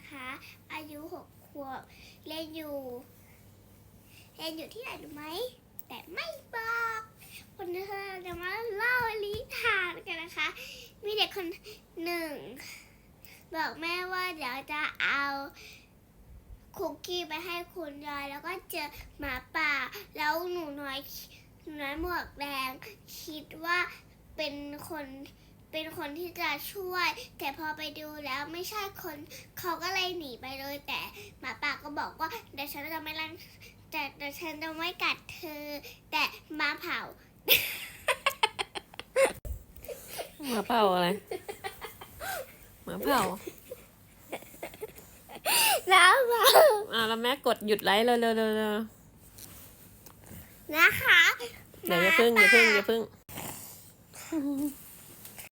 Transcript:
นะคะอายุ6 ขวบเรียนอยู่ที่ไหนรู้ไหมแต่ไม่บอกคนนี้จะมาเล่านิทานกันนะคะ มีเด็กคนหนึ่งบอกแม่ว่าเดี๋ยวจะเอาคุกกี้ไปให้คุณยายแล้วก็เจอหมาป่าแล้วหนูน้อยหมวกแดงคิดว่าเป็นคนที่จะช่วยแต่พอไปดูแล้วไม่ใช่คนเขาก็เลยหนีไปเลยแต่หมาป่าก็บอกว่าเดี๋ยวฉันจะไม่รังแต่ฉันจะไม่กัดเธอแต่มาเผา หมาเผาอะไรหมาเผา แล้วเผา แล้วแม่กดหยุดไลฟ์เร็วนะคะ เดี๋ยวอย่าพึ่ง